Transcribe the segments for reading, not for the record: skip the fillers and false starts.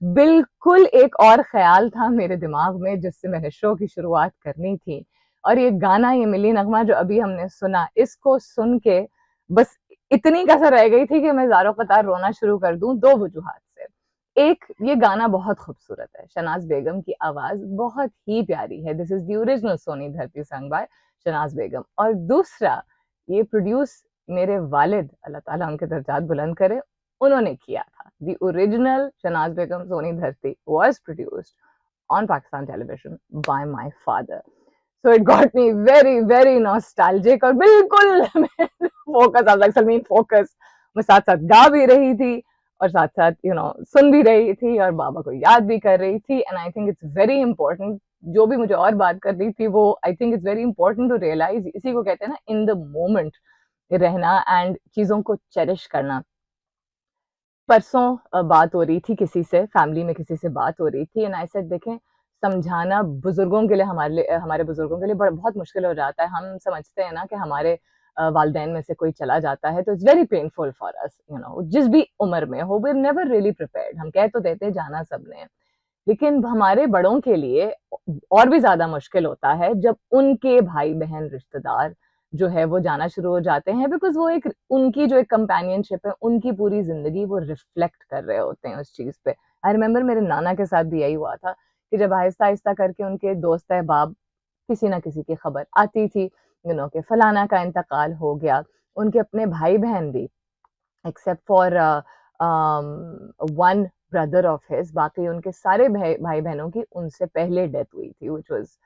बिल्कुल एक और ख्याल था मेरे दिमाग में जिससे मैंने शो की शुरुआत करनी थी। और ये गाना, ये मिली नगमा जो अभी हमने सुना, इसको सुन के बस इतनी कसर रह गई थी कि मैं ज़ारो कतार रोना शुरू कर दूं, दो वजूहात से। एक, ये गाना बहुत खूबसूरत है, शनाज बेगम की आवाज बहुत ही प्यारी है, this is the original Sohni Dharti song bye Shahnaz बेगम। और दूसरा, ये प्रोड्यूस मेरे वालिद, अल्लाह ताला उनके दर्जात बुलंद करे, उन्होंने किया था। The original Shanaz Begum Soni Dharti was produced on Pakistan television by my father. So it got me very, very nostalgic और बिल्कुल फोकस, अब सलमीन फोकस, मैं साथ साथ गा भी रही थी और साथ साथ सुन भी रही थी और बाबा को याद भी कर रही थी। And I think it's very important, जो भी मुझे और बात कर रही थी वो I think it's very important to realise, इसी को कहते हैं ना इन द मोमेंट रहना एंड चीजों को चेरिश करना। परसों बात हो रही थी किसी से, फैमिली में किसी से बात हो रही थी, एंड आई सेड देखें, समझाना बुजुर्गों के लिए, हमारे बुजुर्गों के लिए बहुत मुश्किल हो जाता है। हम समझते हैं ना कि हमारे वालदेन में से कोई चला जाता है तो it's very painful for us, जिस भी उम्र में हो, we are never really prepared. हम कह तो देते हैं जाना सबने, लेकिन हमारे बड़ों के लिए और भी ज्यादा मुश्किल होता है जब उनके भाई बहन रिश्तेदार जो है वो जाना शुरू हो जाते हैं, बिकॉज वो एक, उनकी जो एक कंपेनियनशिप है, उनकी पूरी जिंदगी वो रिफ्लेक्ट कर रहे होते हैं उस चीज पे। आई रिमेम्बर मेरे नाना के साथ भी यही हुआ था कि जब आहिस्ता आहिस्ता करके उनके दोस्त अहबाब, किसी ना किसी की खबर आती थी, कि फलाना का इंतकाल हो गया, उनके अपने भाई बहन भी, except for one brother of his, बाकी उनके सारे भाई बहनों की उनसे पहले डेथ हुई थी, which was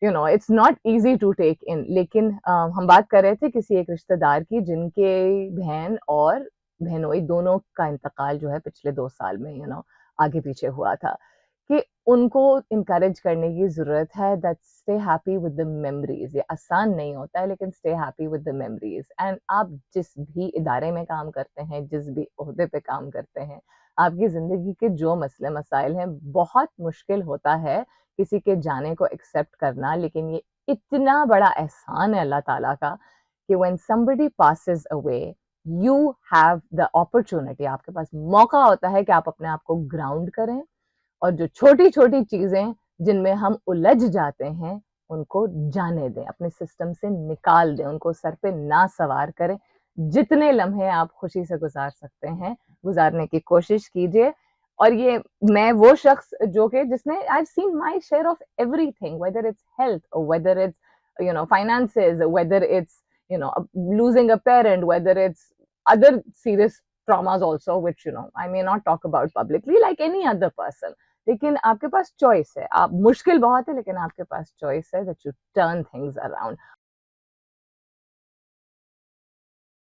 it's not easy to take in. लेकिन हम बात कर रहे थे किसी एक रिश्तेदार की जिनके बहन और बहनोई दोनों का इंतकाल जो है पिछले 2 साल में आगे पीछे हुआ था, कि उनको इनकरेज करने की जरूरत है that stay happy with the memories. ये आसान नहीं होता है, लेकिन stay happy with the memories. And आप जिस भी इदारे में काम करते हैं, जिस भी ओहदे पे काम करते हैं, आपकी जिंदगी के जो मसले मसाइल हैं, बहुत मुश्किल होता है किसी के जाने को एक्सेप्ट करना, लेकिन ये इतना बड़ा एहसान है अल्लाह ताला का कि when somebody passes away you have the opportunity, आपके पास मौका होता है कि आप अपने आप को ग्राउंड करें और जो छोटी छोटी चीजें जिनमें हम उलझ जाते हैं उनको जाने दें, अपने सिस्टम से निकाल दें, उनको सर पे ना सवार करें। जितने लम्हे आप खुशी से गुजार सकते हैं गुजारने की कोशिश कीजिए। और ये मैं वो शख्स जो कि जिसने I have seen my share of everything, whether it's health, whether it's finances, whether it's losing a parent, whether it's other serious traumas also, which I may not talk about publicly like any other person। लेकिन आपके पास choice है, आप, मुश्किल बहुत है लेकिन आपके पास choice है that you turn things around।